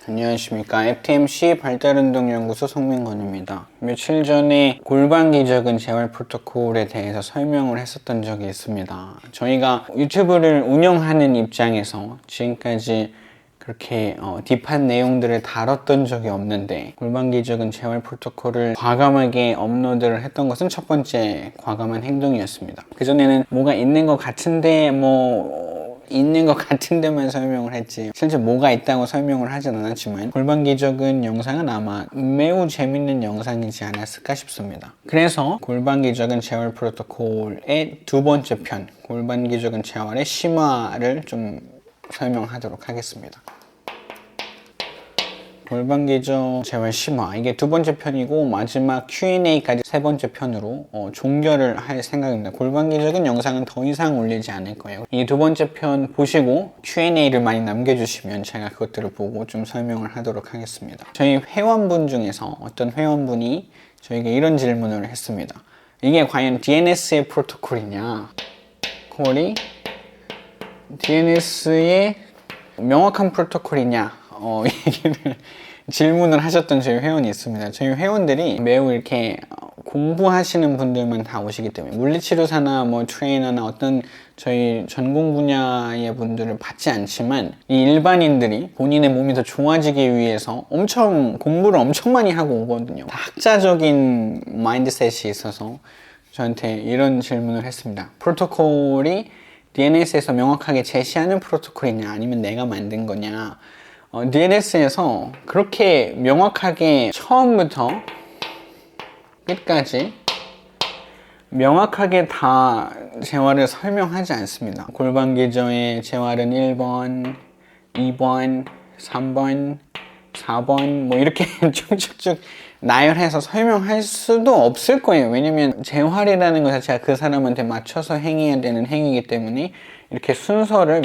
안녕하십니까. FTMC 발달운동연구소 송민건입니다. 며칠 전에 골반 기저근 재활 프로토콜에 대해서 설명을 했었던 적이 있습니다. 저희가 유튜브를 운영하는 입장에서 지금까지 그렇게 딥한 내용들을 다뤘던 적이 없는데, 골반 기저근 재활 프로토콜을 과감하게 업로드를 했던 것은 첫 번째 과감한 행동이었습니다. 그전에는 뭐가 있는 것 같은데 있는 것 같은 데만 설명을 했지 실제 뭐가 있다고 설명을 하진 않았지만, 골반 기저근 영상은 아마 매우 재밌는 영상이지 않았을까 싶습니다. 그래서 골반 기저근 재활 프로토콜의 두 번째 편, 골반 기저근 재활의 심화를 좀 설명하도록 하겠습니다. 골반 기저근 재활 심화, 이게 두 번째 편이고 마지막 Q&A까지 세 번째 편으로 종결을 할 생각입니다. 골반 기저근 영상은 더 이상 올리지 않을 거예요. 이 두 번째 편 보시고 Q&A를 많이 남겨주시면 제가 그것들을 보고 좀 설명을 하도록 하겠습니다. 저희 회원분 중에서 어떤 회원분이 저에게 이런 질문을 했습니다. 이게 과연 DNS의 프로토콜이냐? 콜이 DNS의 명확한 프로토콜이냐? 얘기를 질문을 하셨던 저희 회원이 있습니다. 저희 회원들이 매우 이렇게 공부하시는 분들만 다 오시기 때문에, 물리치료사나 트레이너나 어떤 저희 전공 분야의 분들을 받지 않지만, 이 일반인들이 본인의 몸이 더 좋아지기 위해서 공부를 엄청 많이 하고 오거든요. 다 학자적인 마인드셋이 있어서 저한테 이런 질문을 했습니다. 프로토콜이 DNS에서 명확하게 제시하는 프로토콜이냐, 아니면 내가 만든 거냐? DNS에서 그렇게 명확하게 처음부터 끝까지 명확하게 다 재활을 설명하지 않습니다. 골반 기저의 재활은 1번, 2번, 3번, 4번 이렇게 쭉쭉쭉 나열해서 설명할 수도 없을 거예요. 왜냐면 재활이라는 것 자체가 그 사람한테 맞춰서 행해야 되는 행위이기 때문에 이렇게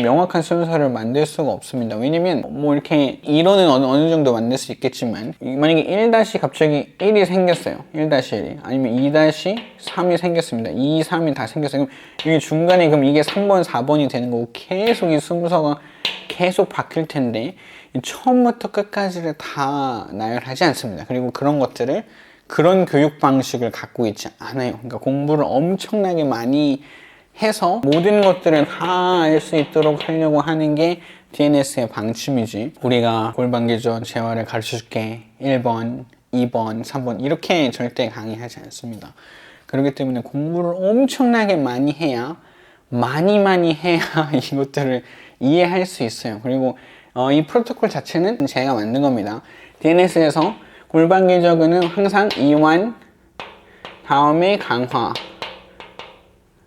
명확한 순서를 만들 수가 없습니다. 왜냐면 이렇게 이론은 어느 정도 만들 수 있겠지만, 만약에 1- 갑자기 1이 생겼어요. 1-1이. 아니면 2-3이 생겼습니다. 2, 3이 다 생겼어요. 그럼 이게 중간에 그럼 이게 3번, 4번이 되는 거고, 계속 이 순서가 계속 바뀔 텐데, 처음부터 끝까지를 다 나열하지 않습니다. 그리고 그런 교육 방식을 갖고 있지 않아요. 그러니까 공부를 엄청나게 많이 해서 모든 것들을 다 알 수 있도록 하려고 하는 게 DNS의 방침이지, 우리가 골반 기저근 재활을 가르쳐 줄게 1번, 2번, 3번 이렇게 절대 강의하지 않습니다. 그렇기 때문에 공부를 엄청나게 많이 해야 이것들을 이해할 수 있어요. 그리고 이 프로토콜 자체는 제가 만든 겁니다. DNS에서 골반 기저근은 항상 이완 다음에 강화,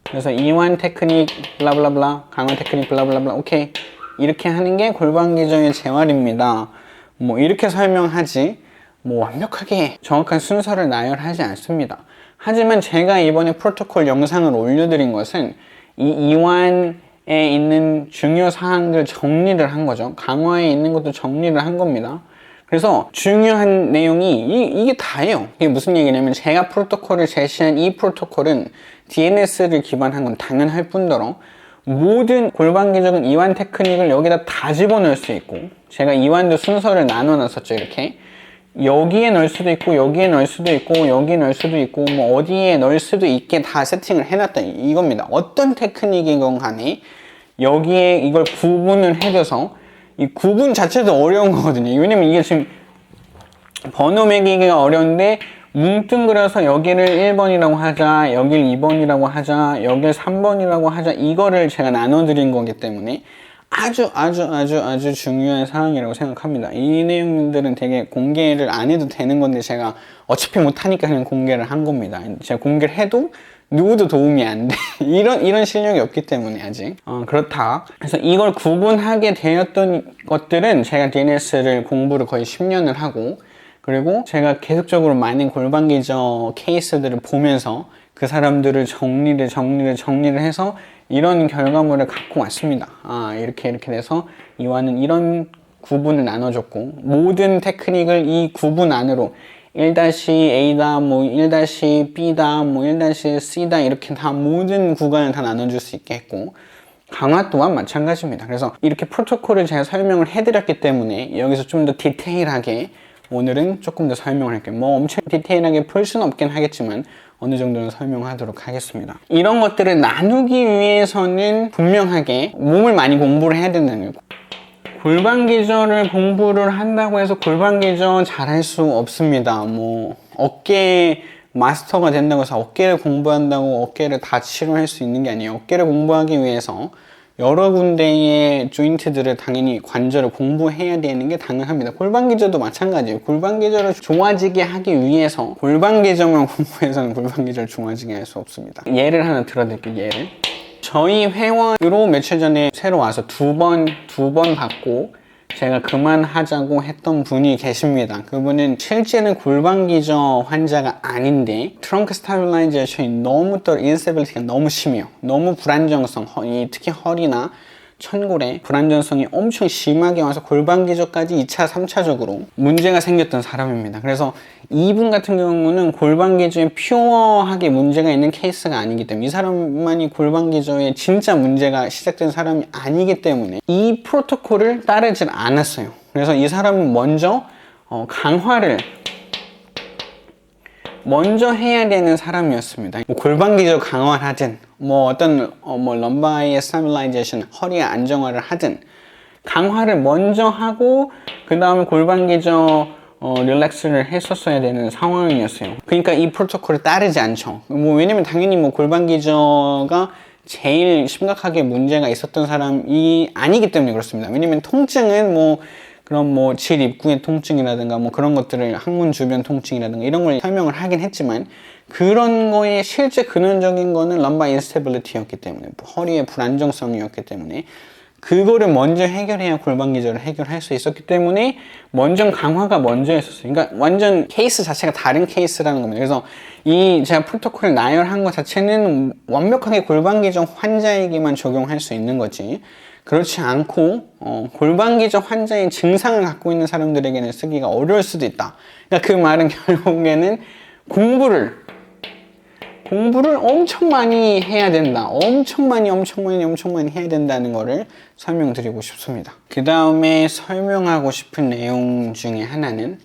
그래서 이완 테크닉 블라블라블라, 강화 테크닉 블라블라블라, 오케이, 이렇게 하는 게 골반 기저근의 재활입니다. 이렇게 설명하지 완벽하게 정확한 순서를 나열하지 않습니다. 하지만 제가 이번에 프로토콜 영상을 올려드린 것은 이 이완에 있는 중요 사항들 정리를 한 거죠. 강화에 있는 것도 정리를 한 겁니다. 그래서 중요한 내용이 이게 다예요. 이게 무슨 얘기냐면, 제가 프로토콜을 제시한 이 프로토콜은 DNS를 기반한 건 당연할 뿐더러 모든 골반 기저근 이완 테크닉을 여기다 다 집어넣을 수 있고, 제가 이완도 순서를 나눠놨었죠. 이렇게 여기에 넣을 수도 있고, 여기에 넣을 수도 있고, 여기에 넣을 수도 있고, 어디에 넣을 수도 있게 다 세팅을 해놨다 이겁니다. 어떤 테크닉이건 간에 여기에 이걸 구분을 해줘서, 이 구분 자체도 어려운 거거든요. 왜냐면 이게 지금 번호 매기기가 어려운데, 뭉뚱그려서 여기를 1번이라고 하자, 여길 2번이라고 하자, 여길 3번이라고 하자, 이거를 제가 나눠드린 거기 때문에 아주 중요한 사항이라고 생각합니다. 이 내용들은 되게 공개를 안 해도 되는 건데, 제가 어차피 못하니까 그냥 공개를 한 겁니다. 제가 공개를 해도 누구도 도움이 안 돼. 이런 실력이 없기 때문에 아직. 그렇다. 그래서 이걸 구분하게 되었던 것들은 제가 DNS를 공부를 거의 10년을 하고, 그리고 제가 계속적으로 많은 골반 기저 케이스들을 보면서 그 사람들을 정리를 해서 이런 결과물을 갖고 왔습니다. 이렇게 돼서 이와는 이런 구분을 나눠줬고, 모든 테크닉을 이 구분 안으로 1-A다, 1-B다, 1-C다 이렇게 다 모든 구간을 다 나눠줄 수 있게 했고, 강화 또한 마찬가지입니다. 그래서 이렇게 프로토콜을 제가 설명을 해드렸기 때문에 여기서 좀 더 디테일하게 오늘은 조금 더 설명을 할게요. 뭐 엄청 디테일하게 풀 수는 없긴 하겠지만 어느 정도는 설명하도록 하겠습니다. 이런 것들을 나누기 위해서는 분명하게 몸을 많이 공부를 해야 된다는 거예요. 골반 기저를 공부를 한다고 해서 골반 기저 잘할 수 없습니다. 뭐 어깨 마스터가 된다고 해서 어깨를 공부한다고 어깨를 다 치료할 수 있는 게 아니에요. 어깨를 공부하기 위해서 여러 군데의 조인트들을 당연히 관절을 공부해야 되는 게 당연합니다. 골반 기저도 마찬가지예요. 골반 기저를 좋아지게 하기 위해서 골반 기저만 공부해서는 골반 기저를 좋아지게 할 수 없습니다. 예를 하나 들어드릴게요. 예를. 저희 회원으로 며칠 전에 새로 와서 두 번 받고 제가 그만하자고 했던 분이 계십니다. 그분은 실제는 골반 기저 환자가 아닌데 트렁크 스타빌라이제이션이 너무 인스테빌리티가 너무 심해요. 너무 불안정성, 특히 허리나 천골에 불안정성이 엄청 심하게 와서 골반 기저까지 2차, 3차적으로 문제가 생겼던 사람입니다. 그래서 이분 같은 경우는 골반 기저에 퓨어하게 문제가 있는 케이스가 아니기 때문에 이 사람만이 골반 기저에 진짜 문제가 시작된 사람이 아니기 때문에 이 프로토콜을 따르질 않았어요. 그래서 이 사람은 먼저 강화를 먼저 해야 되는 사람이었습니다. 뭐 골반 기저 강화를 하든 뭐 어떤 럼바의 스타빌라이제이션 허리의 안정화를 하든 강화를 먼저 하고 그 다음에 골반 기저 릴렉스를 했었어야 되는 상황이었어요. 그러니까 이 프로토콜을 따르지 않죠. 뭐 왜냐면 당연히 뭐 골반 기저가 제일 심각하게 문제가 있었던 사람이 아니기 때문에 그렇습니다. 왜냐면 통증은 그럼 질 입구의 통증이라든가 그런 것들을 항문 주변 통증이라든가 이런 걸 설명을 하긴 했지만 그런 거의 실제 근원적인 거는 럼바 인스테빌리티였기 때문에 허리의 불안정성이었기 때문에 그거를 먼저 해결해야 골반 기저를 해결할 수 있었기 때문에 먼저 강화가 먼저 했었어요. 그러니까 완전 케이스 자체가 다른 케이스라는 겁니다. 그래서 제가 프로토콜을 나열한 것 자체는 완벽하게 골반 기저 환자에게만 적용할 수 있는 거지 그렇지 않고 골반 기저 환자의 증상을 갖고 있는 사람들에게는 쓰기가 어려울 수도 있다. 그러니까 그 말은 결국에는 공부를 엄청 많이 해야 된다. 엄청 많이 해야 된다는 거를 설명드리고 싶습니다. 그 다음에 설명하고 싶은 내용 중에 하나는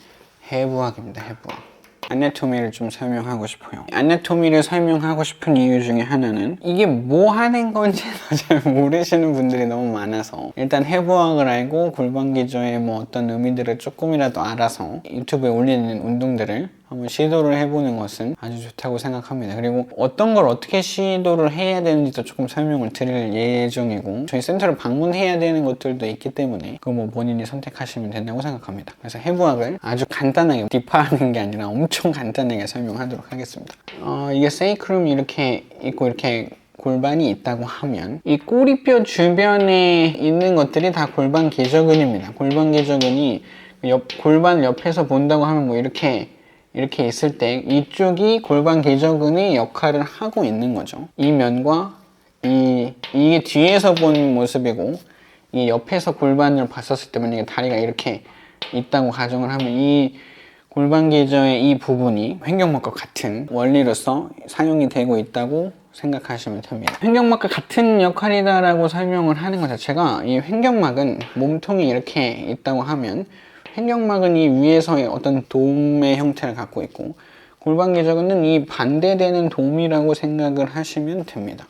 해부학입니다. 해부학. 아나토미를 좀 설명하고 싶어요. 아나토미를 설명하고 싶은 이유 중에 하나는 이게 뭐 하는 건지 잘 모르시는 분들이 너무 많아서 일단 해부학을 알고 골반 기저의 어떤 의미들을 조금이라도 알아서 유튜브에 올리는 운동들을 한번 시도를 해보는 것은 아주 좋다고 생각합니다. 그리고 어떤 걸 어떻게 시도를 해야 되는지도 조금 설명을 드릴 예정이고 저희 센터를 방문해야 되는 것들도 있기 때문에 그거 본인이 선택하시면 된다고 생각합니다. 그래서 해부학을 아주 간단하게 딥하는 게 아니라 엄청 간단하게 설명하도록 하겠습니다. 이게 세이크룸이 이렇게 있고 이렇게 골반이 있다고 하면 이 꼬리뼈 주변에 있는 것들이 다 골반 기저근입니다. 골반 기저근이 골반 옆에서 본다고 하면 이렇게 있을 때 이쪽이 골반 기저근의 역할을 하고 있는 거죠. 이 면과 이게 뒤에서 본 모습이고 이 옆에서 골반을 봤었을 때 만약에 다리가 이렇게 있다고 가정을 하면 이 골반 기저의 이 부분이 횡격막과 같은 원리로서 사용이 되고 있다고 생각하시면 됩니다. 횡격막과 같은 역할이다라고 설명을 하는 것 자체가 이 횡격막은 몸통이 이렇게 있다고 하면 횡격막은 이 위에서의 어떤 돔의 형태를 갖고 있고 골반 기저근은 이 반대되는 돔이라고 생각을 하시면 됩니다.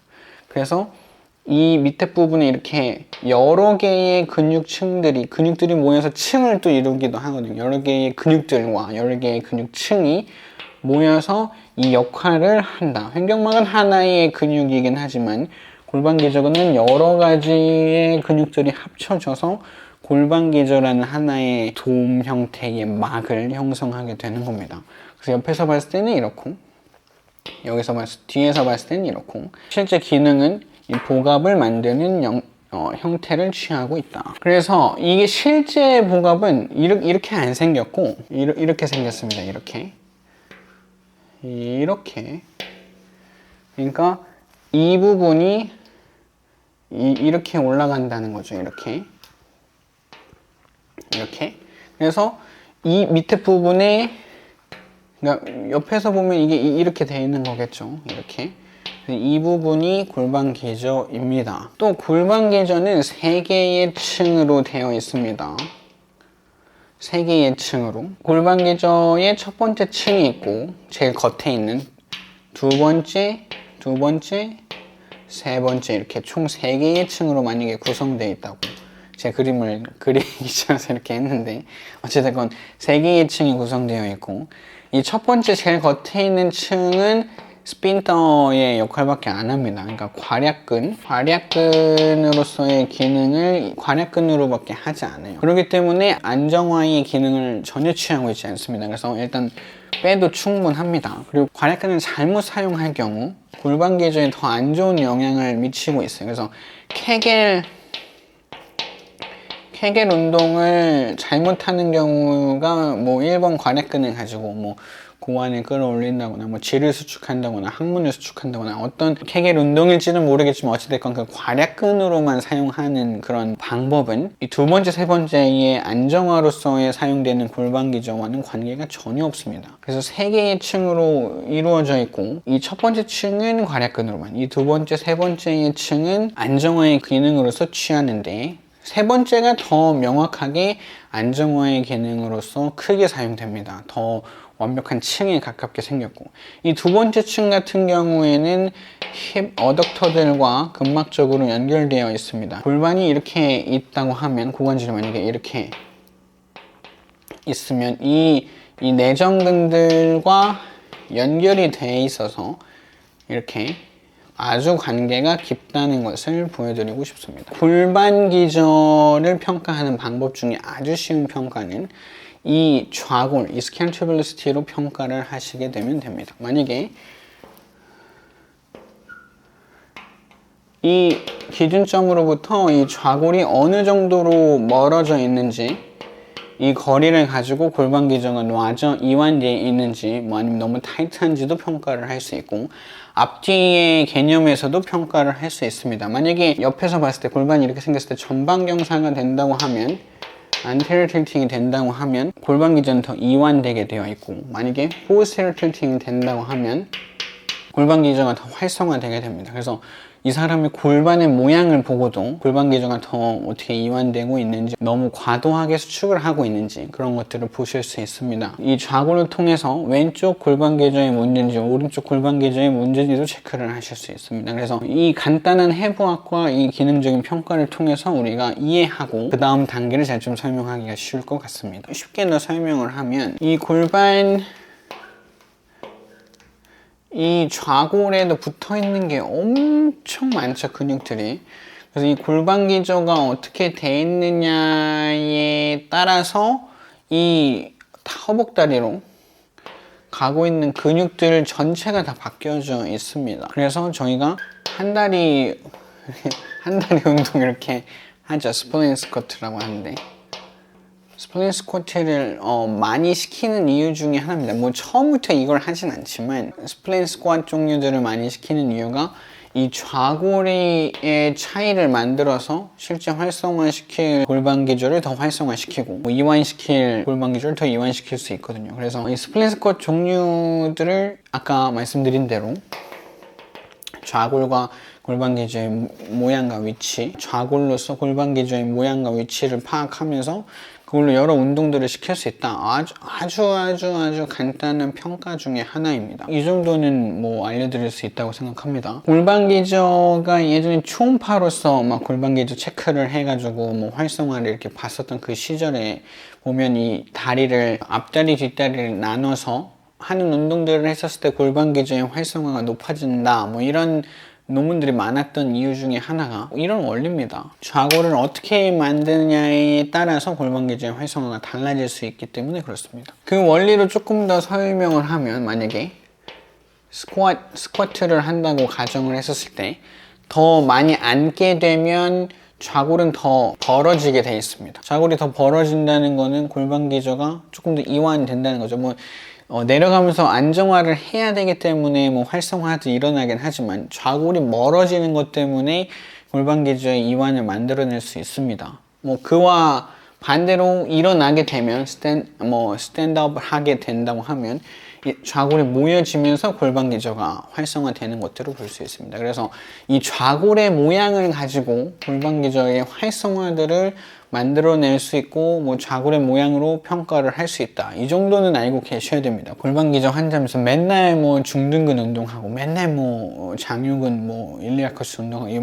그래서 이 밑에 부분에 이렇게 여러 개의 근육들이 모여서 층을 또 이루기도 하거든요. 여러 개의 근육들과 여러 개의 근육층이 모여서 이 역할을 한다. 횡격막은 하나의 근육이긴 하지만 골반 기저근은 여러 가지의 근육들이 합쳐져서 골반 기저라는 하나의 돔 형태의 막을 형성하게 되는 겁니다. 그래서 옆에서 봤을 때는 이렇고 뒤에서 봤을 때는 이렇고 실제 기능은 이 복압을 만드는 형태를 취하고 있다. 그래서 이게 실제 복압은 이렇게 안 생겼고 이렇게 생겼습니다. 이렇게 그러니까 이 부분이 이렇게 올라간다는 거죠. 이렇게 그래서 이 밑에 부분에 그러니까 옆에서 보면 이게 이렇게 되어 있는 거겠죠. 이렇게 이 부분이 골반기저입니다. 또 골반기저는 3개의 층으로 되어 있습니다. 3개의 층으로. 골반기저의 첫 번째 층이 있고 제일 겉에 있는 두 번째, 세 번째 이렇게 총 3개의 층으로 만약에 구성되어 있다고 제 그림을 그리기 싫어서 이렇게 했는데 어쨌든 3개의 층이 구성되어 있고 이 첫 번째 제일 겉에 있는 층은 스핀터의 역할밖에 안 합니다. 그러니까 괄약근으로서의 기능을 괄약근으로밖에 하지 않아요. 그렇기 때문에 안정화의 기능을 전혀 취하고 있지 않습니다. 그래서 일단 빼도 충분합니다. 그리고 괄약근을 잘못 사용할 경우 골반기저에 더 안 좋은 영향을 미치고 있어요. 그래서 케겔 운동을 잘못하는 경우가 뭐 1번 괄약근을 가지고 뭐 고환을 끌어올린다거나 뭐 질을 수축한다거나 항문을 수축한다거나 어떤 케겔 운동일지는 모르겠지만 어찌됐건 그 괄약근으로만 사용하는 그런 방법은 이 두 번째, 세 번째의 안정화로서의 사용되는 골반기저와는 관계가 전혀 없습니다. 그래서 3개의 층으로 이루어져 있고 이 첫 번째 층은 괄약근으로만, 이 두 번째, 세 번째의 층은 안정화의 기능으로서 취하는데 세 번째가 더 명확하게 안정화의 기능으로서 크게 사용됩니다. 더 완벽한 층에 가깝게 생겼고 이 두 번째 층 같은 경우에는 힙 어덕터들과 근막적으로 연결되어 있습니다. 골반이 이렇게 있다고 하면 고관절이 만약에 이렇게 있으면 이 내전근들과 연결이 되어 있어서 이렇게 아주 관계가 깊다는 것을 보여드리고 싶습니다. 골반기저를 평가하는 방법 중에 아주 쉬운 평가는 이 좌골, 이 스캔튜블러시티로 평가를 하시게 되면 됩니다. 만약에 이 기준점으로부터 이 좌골이 어느 정도로 멀어져 있는지, 이 거리를 가지고 골반기저가 이완되어 있는지, 뭐 아니면 너무 타이트한지도 평가를 할 수 있고, 앞뒤의 개념에서도 평가를 할 수 있습니다. 만약에 옆에서 봤을 때 골반이 이렇게 생겼을 때 전방경사가 된다고 하면, anterior tilting이 된다고 하면 골반기저는 더 이완되게 되어 있고, 만약에 posterior tilting이 된다고 하면 골반기저가 더 활성화되게 됩니다. 그래서 이 사람의 골반의 모양을 보고도 골반기저가 더 어떻게 이완되고 있는지, 너무 과도하게 수축을 하고 있는지 그런 것들을 보실 수 있습니다. 이 좌골을 통해서 왼쪽 골반기저의 문제인지 오른쪽 골반기저의 문제인지도 체크를 하실 수 있습니다. 그래서 이 간단한 해부학과 이 기능적인 평가를 통해서 우리가 이해하고 그 다음 단계를 잘 좀 설명하기가 쉬울 것 같습니다. 쉽게 더 설명을 하면 이 좌골에도 붙어 있는 게 엄청 많죠, 근육들이. 그래서 이 골반기저가 어떻게 돼 있느냐에 따라서 이 허벅다리로 가고 있는 근육들 전체가 다 바뀌어져 있습니다. 그래서 저희가 한 다리 운동 이렇게 하죠. 스플린 스쿼트라고 하는데, 스플린 스쿼트를 많이 시키는 이유 중에 하나입니다. 뭐 처음부터 이걸 하진 않지만 스플린 스쿼트 종류들을 많이 시키는 이유가 이 좌골의 차이를 만들어서 실제 활성화시킬 골반기저를 더 활성화시키고 이완시킬 골반기저를 더 이완시킬 수 있거든요. 그래서 이 스플린 스쿼트 종류들을 아까 말씀드린 대로 좌골과 골반기저의 모양과 위치, 좌골로서 골반기저의 모양과 위치를 파악하면서 그걸로 여러 운동들을 시킬 수 있다. 아주 간단한 평가 중에 하나입니다. 이 정도는 뭐 알려드릴 수 있다고 생각합니다. 골반기저가 예전에 초음파로서 막 골반기저 체크를 해가지고 뭐 활성화를 이렇게 봤었던 그 시절에 보면 이 다리를 앞다리 뒷다리를 나눠서 하는 운동들을 했었을 때 골반기저의 활성화가 높아진다, 뭐 이런 논문들이 많았던 이유 중에 하나가 이런 원리입니다. 좌골을 어떻게 만드느냐에 따라서 골반기저의 활성화가 달라질 수 있기 때문에 그렇습니다. 그 원리를 조금 더 설명을 하면, 만약에 스쿼트를 한다고 가정을 했었을 때 더 많이 앉게 되면 좌골은 더 벌어지게 돼 있습니다. 좌골이 더 벌어진다는 거는 골반기저가 조금 더 이완된다는 거죠. 뭐 내려가면서 안정화를 해야 되기 때문에 뭐 활성화도 일어나긴 하지만 좌골이 멀어지는 것 때문에 골반기저의 이완을 만들어낼 수 있습니다. 뭐 그와 반대로 일어나게 되면 스탠드업 하게 된다고 하면 이 좌골이 모여지면서 골반 기저가 활성화되는 것들을 볼 수 있습니다. 그래서 이 좌골의 모양을 가지고 골반 기저의 활성화들을 만들어낼 수 있고 좌골의 모양으로 평가를 할 수 있다. 이 정도는 알고 계셔야 됩니다. 골반 기저 환자면서 맨날 중둔근 운동하고 맨날 장요근 일리아커스 운동하고 이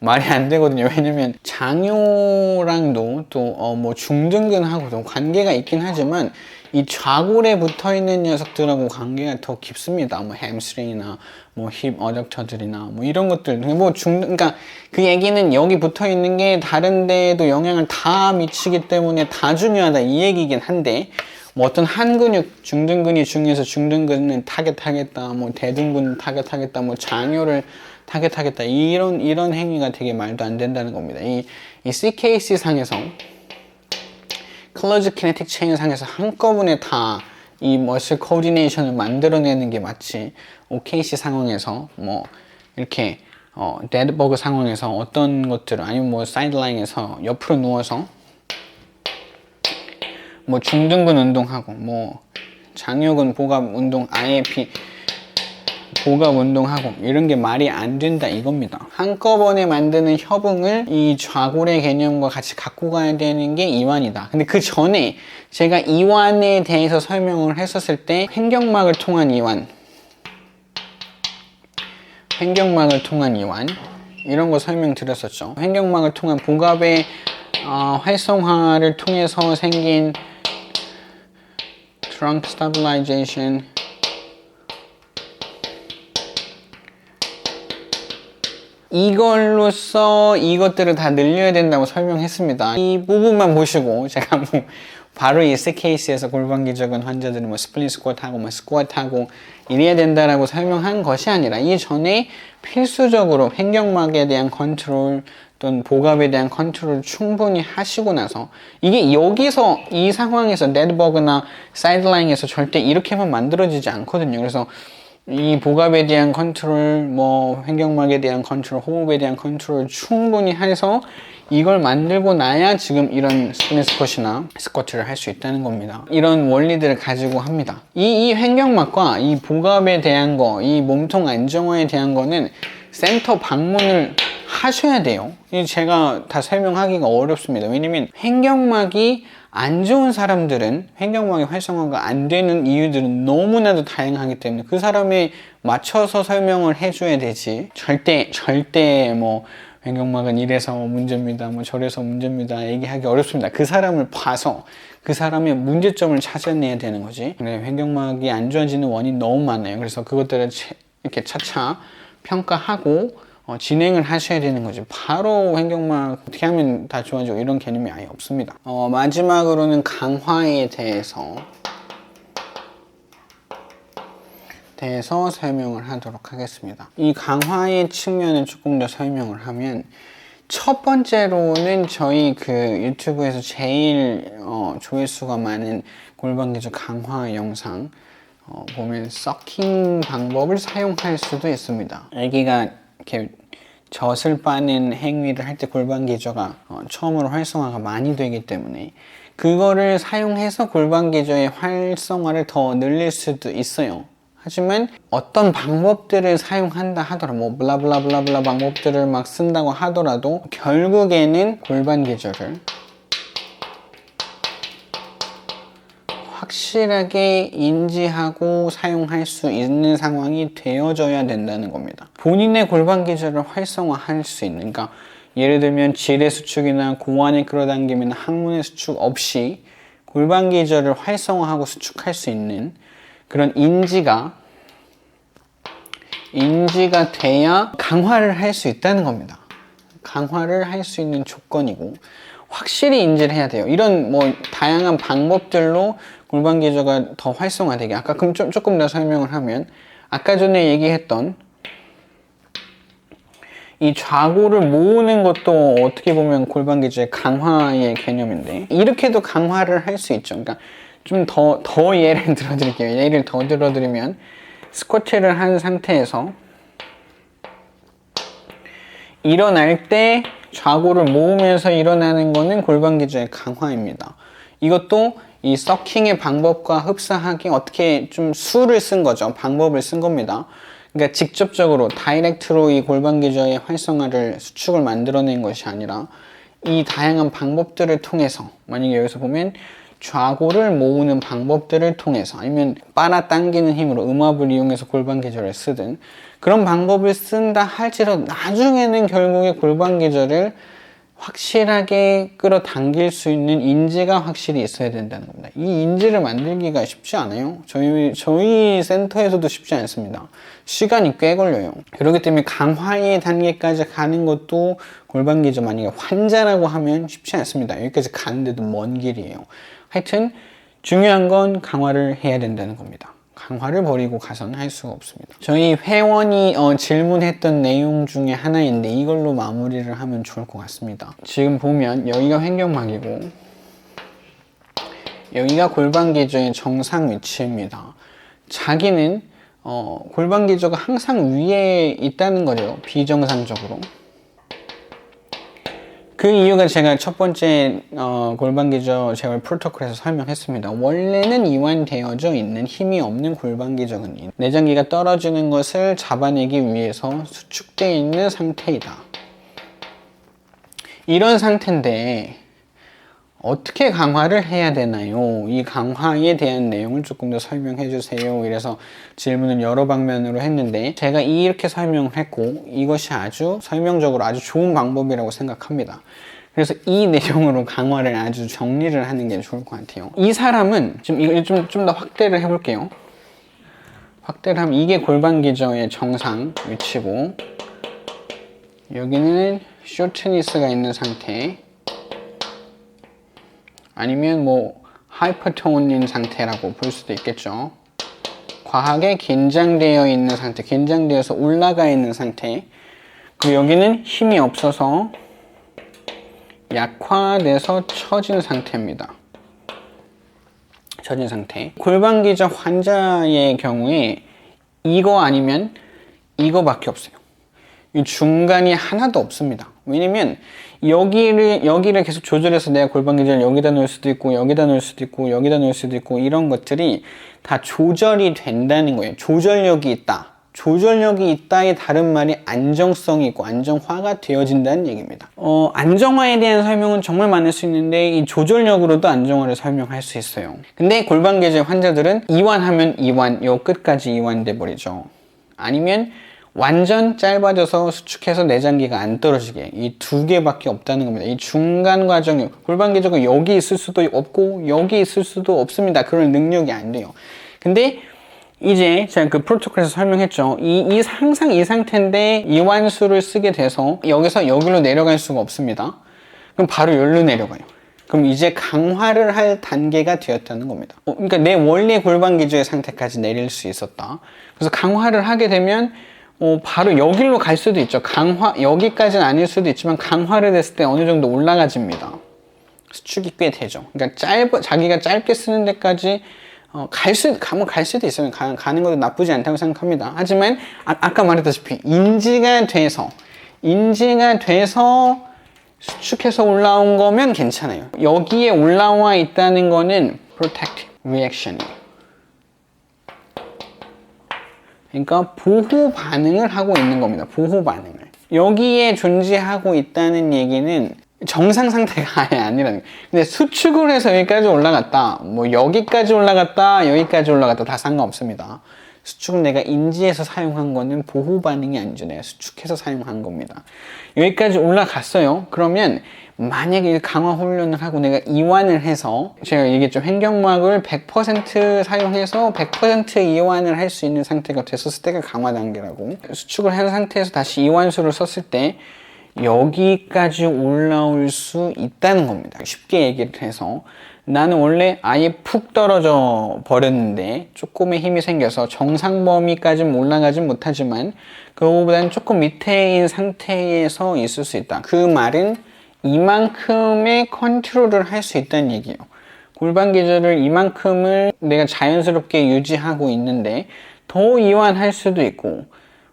말이 안 되거든요. 왜냐면 장요랑도 또 중둔근하고도 관계가 있긴 하지만 이 좌골에 붙어 있는 녀석들하고 관계가 더 깊습니다. 햄스트링이나 힙 어덕터들이나 이런 것들. 그러니까 그 얘기는 여기 붙어 있는 게 다른 데에도 영향을 다 미치기 때문에 다 중요하다 이 얘기긴 한데 어떤 한 근육, 중둔근이 중에서 중둔근은 타겟하겠다, 대둔근 타겟하겠다, 장요를 타겟하겠다 이런 행위가 되게 말도 안 된다는 겁니다. 이 CKC 상에서 클로즈 키네틱 체인 상에서 한꺼번에 다 이 머슬 코디네이션을 만들어내는 게 마치 OKC 상황에서 이렇게 데드버그 상황에서 어떤 것들을 아니면 사이드라인에서 옆으로 누워서 중둔근 운동하고 장요근 복압 운동 IAP 복압 운동하고 이런 게 말이 안 된다 이겁니다. 한꺼번에 만드는 협응을 이 좌골의 개념과 같이 갖고 가야 되는 게 이완이다. 근데 그 전에 제가 이완에 대해서 설명을 했었을 때 횡격막을 통한 이완 이런 거 설명드렸었죠. 횡격막을 통한 복압의 활성화를 통해서 생긴 trunk stabilization 이걸로써 이것들을 다 늘려야 된다고 설명했습니다. 이 부분만 보시고 제가 바로 이 SKC에서 골반 기저근 환자들은 스플릿 스쿼트하고 스쿼트하고 이래야 된다라고 설명한 것이 아니라 이 전에 필수적으로 횡격막에 대한 컨트롤 또는 복압에 대한 컨트롤을 충분히 하시고 나서 이게 여기서 이 상황에서 데드버그나 사이드라인에서 절대 이렇게만 만들어지지 않거든요. 그래서 이 복압에 대한 컨트롤, 횡격막에 대한 컨트롤, 호흡에 대한 컨트롤을 충분히 해서 이걸 만들고 나야 지금 이런 스플릿 스쿼트나 스쿼트를 할 수 있다는 겁니다. 이런 원리들을 가지고 합니다. 이 횡격막과 이 복압에 대한 거, 이 몸통 안정화에 대한 거는 센터 방문을 하셔야 돼요. 제가 다 설명하기가 어렵습니다. 왜냐면 횡격막이 안 좋은 사람들은 횡격막의 활성화가 안 되는 이유들은 너무나도 다양하기 때문에 그 사람에 맞춰서 설명을 해줘야 되지 절대 횡격막은 이래서 문제입니다 저래서 문제입니다 얘기하기 어렵습니다. 그 사람을 봐서 그 사람의 문제점을 찾아내야 되는 거지. 횡격막이 안 좋아지는 원인이 너무 많아요. 그래서 그것들을 이렇게 차차 평가하고 진행을 하셔야 되는 거지. 바로 횡격막 어떻게 하면 다 좋아지고 이런 개념이 아예 없습니다. 마지막으로는 강화에 대해서 설명을 하도록 하겠습니다. 이 강화의 측면을 조금 더 설명을 하면 첫 번째로는 저희 그 유튜브에서 제일 조회수가 많은 골반 기저 강화 영상 보면 서킹 방법을 사용할 수도 있습니다. 아기가 이렇게 젖을 빠는 행위를 할 때 골반 기저가 처음으로 활성화가 많이 되기 때문에 그거를 사용해서 골반 기저의 활성화를 더 늘릴 수도 있어요. 하지만 어떤 방법들을 사용한다 하더라도 블라블라블라블라 방법들을 막 쓴다고 하더라도 결국에는 골반 기저를 확실하게 인지하고 사용할 수 있는 상황이 되어져야 된다는 겁니다. 본인의 골반 기저를 활성화할 수 있는, 그러니까 예를 들면 지뢰 수축이나 고환의 끌어당김이나 항문의 수축 없이 골반 기저를 활성화하고 수축할 수 있는 그런 인지가 돼야 강화를 할 수 있다는 겁니다. 강화를 할 수 있는 조건이고 확실히 인지를 해야 돼요. 이런 다양한 방법들로 골반 기저가 더 활성화되게, 아까 그럼 조금 더 설명을 하면 아까 전에 얘기했던 이 좌골을 모으는 것도 어떻게 보면 골반 기저의 강화의 개념인데 이렇게도 강화를 할 수 있죠. 그러니까 좀 더 예를 들어드릴게요. 예를 더 들어드리면 스쿼트를 한 상태에서 일어날 때 좌골을 모으면서 일어나는 거는 골반 기저의 강화입니다. 이것도 이 서킹의 방법과 흡사하게 어떻게 좀 수를 쓴 거죠. 방법을 쓴 겁니다. 그러니까 직접적으로 다이렉트로 이 골반 기저의 활성화를 수축을 만들어낸 것이 아니라 이 다양한 방법들을 통해서, 만약에 여기서 보면 좌골을 모으는 방법들을 통해서, 아니면 빨아당기는 힘으로 음압을 이용해서 골반 기저를 쓰든 그런 방법을 쓴다 할지라도 나중에는 결국에 골반 기저를 확실하게 끌어당길 수 있는 인지가 확실히 있어야 된다는 겁니다. 이 인지를 만들기가 쉽지 않아요. 저희 센터에서도 쉽지 않습니다. 시간이 꽤 걸려요. 그렇기 때문에 강화의 단계까지 가는 것도 골반 기저 만약에 환자라고 하면 쉽지 않습니다. 여기까지 가는데도 먼 길이에요. 하여튼 중요한 건 강화를 해야 된다는 겁니다. 강화를 버리고 가서는 할 수가 없습니다. 저희 회원이 질문했던 내용 중에 하나인데 이걸로 마무리를 하면 좋을 것 같습니다. 지금 보면 여기가 횡격막이고 여기가 골반 기저의 정상 위치입니다. 자기는 골반 기저가 항상 위에 있다는 거죠. 비정상적으로. 그 이유가 제가 첫 번째 골반 기저 제어 프로토콜에서 설명했습니다. 원래는 이완되어져 있는 힘이 없는 골반 기저근이 내장기가 떨어지는 것을 잡아내기 위해서 수축되어 있는 상태이다. 이런 상태인데 어떻게 강화를 해야 되나요? 이 강화에 대한 내용을 조금 더 설명해 주세요. 이래서 질문을 여러 방면으로 했는데 제가 이렇게 설명을 했고 이것이 아주 설명적으로 아주 좋은 방법이라고 생각합니다. 그래서 이 내용으로 강화를 아주 정리를 하는 게 좋을 것 같아요. 이 사람은 이걸 좀 더 확대를 해볼게요. 확대를 하면 이게 골반 기저의 정상 위치고 여기는 쇼트니스가 있는 상태, 아니면 뭐 하이퍼톤인 상태라고 볼 수도 있겠죠. 과하게 긴장되어 있는 상태, 긴장되어서 올라가 있는 상태. 그리고 여기는 힘이 없어서 약화돼서 처진 상태입니다. 처진 상태. 골반 기저 환자의 경우에 이거 아니면 이거밖에 없어요. 이 중간이 하나도 없습니다. 왜냐면 여기를 계속 조절해서 내가 골반 기저를 여기다 놓을 수도 있고 여기다 놓을 수도 있고 여기다 놓을 수도 있고 이런 것들이 다 조절이 된다는 거예요. 조절력이 있다. 조절력이 있다의 다른 말이 안정성이 있고 안정화가 되어진다는 얘기입니다. 안정화에 대한 설명은 정말 많을 수 있는데 이 조절력으로도 안정화를 설명할 수 있어요. 근데 골반 기저 환자들은 이완하면 이완, 요 끝까지 이완돼 버리죠. 아니면 완전 짧아져서 수축해서 내장기가 안 떨어지게, 이 두 개밖에 없다는 겁니다. 이 중간 과정이 골반 기저가 여기 있을 수도 없고 여기 있을 수도 없습니다. 그런 능력이 안 돼요. 근데 이제 제가 그 프로토콜에서 설명했죠. 항상 이 상태인데 이완수를 쓰게 돼서 여기서 여기로 내려갈 수가 없습니다. 그럼 바로 여기로 내려가요. 그럼 이제 강화를 할 단계가 되었다는 겁니다. 그러니까 내 원래 골반 기저의 상태까지 내릴 수 있었다. 그래서 강화를 하게 되면 바로 여기로 갈 수도 있죠. 여기까지는 아닐 수도 있지만 강화를 했을 때 어느 정도 올라가집니다. 수축이 꽤 되죠. 그러니까 자기가 짧게 쓰는 데까지 갈 수도 있어요. 가는 것도 나쁘지 않다고 생각합니다. 하지만 아까 말했다시피 인지가 돼서 수축해서 올라온 거면 괜찮아요. 여기에 올라와 있다는 거는 protect reaction이에요. 그러니까 보호 반응을 하고 있는 겁니다. 보호 반응을. 여기에 존재하고 있다는 얘기는 정상 상태가 아예 아니라는 거예요. 근데 수축을 해서 여기까지 올라갔다, 뭐 여기까지 올라갔다, 여기까지 올라갔다 다 상관없습니다. 수축은 내가 인지해서 사용한 거는 보호 반응이 아니죠. 내가 수축해서 사용한 겁니다. 여기까지 올라갔어요. 그러면 만약에 강화 훈련을 하고 내가 이완을 해서, 제가 얘기했죠. 횡격막을 100% 사용해서 100% 이완을 할 수 있는 상태가 됐었을 때가 강화 단계라고. 수축을 한 상태에서 다시 이완수를 썼을 때 여기까지 올라올 수 있다는 겁니다. 쉽게 얘기를 해서 나는 원래 아예 푹 떨어져 버렸는데 조금의 힘이 생겨서 정상 범위까지는 올라가진 못하지만 그거보다는 조금 밑에인 상태에서 있을 수 있다. 그 말은 이만큼의 컨트롤을 할 수 있다는 얘기예요. 골반 기저를 이만큼을 내가 자연스럽게 유지하고 있는데 더 이완할 수도 있고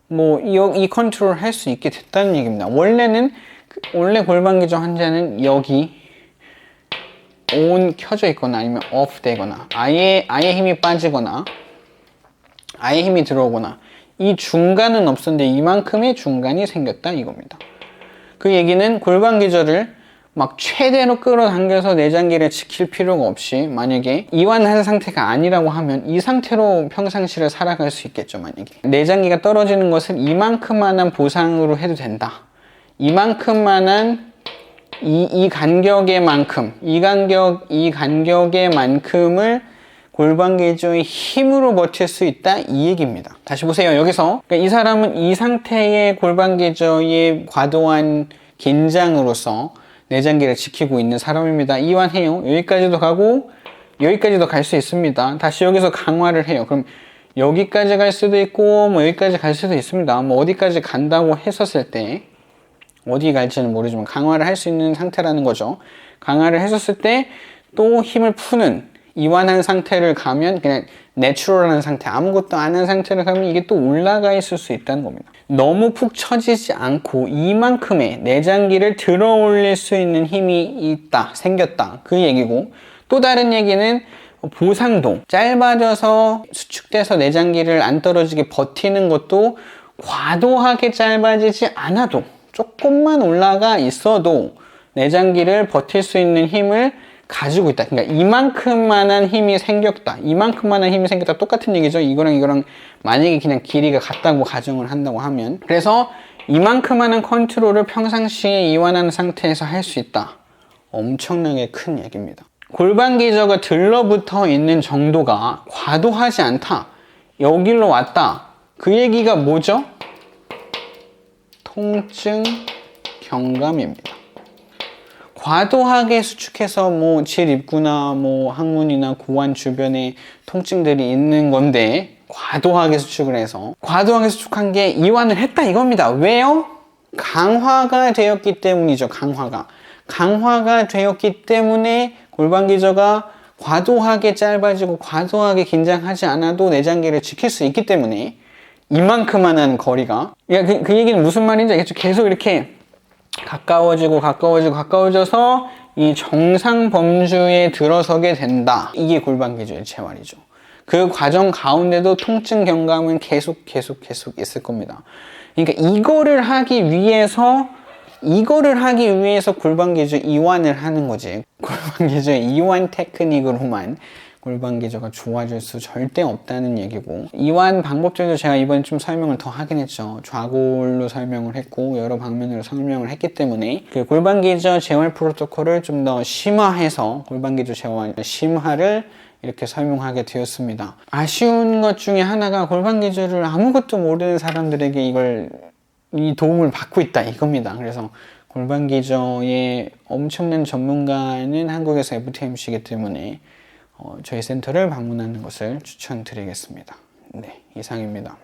이 컨트롤을 할 수 있게 됐다는 얘기입니다. 원래는 원래 골반 기저 환자는 여기 on 켜져 있거나 아니면 off 되거나 아예 힘이 빠지거나 아예 힘이 들어오거나 이 중간은 없었는데 이만큼의 중간이 생겼다 이겁니다. 그 얘기는 골반 기저를 막 최대로 끌어당겨서 내장기를 지킬 필요가 없이 만약에 이완한 상태가 아니라고 하면 이 상태로 평상시를 살아갈 수 있겠죠. 만약에 내장기가 떨어지는 것을 이만큼만한 보상으로 해도 된다. 이만큼만한 이 간격의 만큼 이 간격의 만큼을 골반 기저의 힘으로 버틸 수 있다 이 얘기입니다. 다시 보세요. 여기서 그러니까 이 사람은 이 상태의 골반 기저의 과도한 긴장으로서 내장기를 지키고 있는 사람입니다. 이완해요. 여기까지도 가고 여기까지도 갈 수 있습니다. 다시 여기서 강화를 해요. 그럼 여기까지 갈 수도 있고 뭐 여기까지 갈 수도 있습니다. 뭐 어디까지 간다고 했었을 때 어디 갈지는 모르지만 강화를 할 수 있는 상태라는 거죠. 강화를 했었을 때 또 힘을 푸는 이완한 상태를 가면 그냥 내추럴한 상태, 아무것도 안 한 상태를 가면 이게 또 올라가 있을 수 있다는 겁니다. 너무 푹 처지지 않고 이만큼의 내장기를 들어 올릴 수 있는 힘이 있다, 생겼다 그 얘기고, 또 다른 얘기는 보상도 짧아져서 수축돼서 내장기를 안 떨어지게 버티는 것도 과도하게 짧아지지 않아도 조금만 올라가 있어도 내장기를 버틸 수 있는 힘을 가지고 있다. 그러니까 이만큼만한 힘이 생겼다. 이만큼만한 힘이 생겼다. 똑같은 얘기죠. 이거랑 만약에 그냥 길이가 같다고 가정을 한다고 하면. 그래서 이만큼만한 컨트롤을 평상시에 이완한 상태에서 할 수 있다. 엄청나게 큰 얘기입니다. 골반 기저가 들러붙어 있는 정도가 과도하지 않다. 여기로 왔다. 그 얘기가 뭐죠? 통증 경감입니다. 과도하게 수축해서 뭐 질 입구나 뭐 항문이나 고환 주변에 통증들이 있는 건데 과도하게 수축을 해서 과도하게 수축한 게 이완을 했다 이겁니다. 왜요? 강화가 되었기 때문이죠. 강화가 되었기 때문에 골반 기저가 과도하게 짧아지고 과도하게 긴장하지 않아도 내장기를 지킬 수 있기 때문에 이만큼만한 거리가, 그러니까 그 얘기는 무슨 말인지 알겠죠? 계속 이렇게 가까워져서 이 정상 범주에 들어서게 된다. 이게 골반 기저의 재활이죠. 그 과정 가운데도 통증 경감은 계속 있을 겁니다. 그러니까 이거를 하기 위해서 골반 기저 이완을 하는 거지. 골반 기저 이완 테크닉으로만 골반 기저가 좋아질 수 절대 없다는 얘기고, 이완 방법들도 제가 이번에 좀 설명을 더 하긴 했죠. 좌골로 설명을 했고 여러 방면으로 설명을 했기 때문에 그 골반 기저 재활 프로토콜을 좀 더 심화해서 골반 기저 재활 심화를 이렇게 설명하게 되었습니다. 아쉬운 것 중에 하나가 골반 기저를 아무것도 모르는 사람들에게 이 도움을 받고 있다 이겁니다. 그래서 골반 기저의 엄청난 전문가는 한국에서 FTMC이기 때문에 저희 센터를 방문하는 것을 추천드리겠습니다. 네, 이상입니다.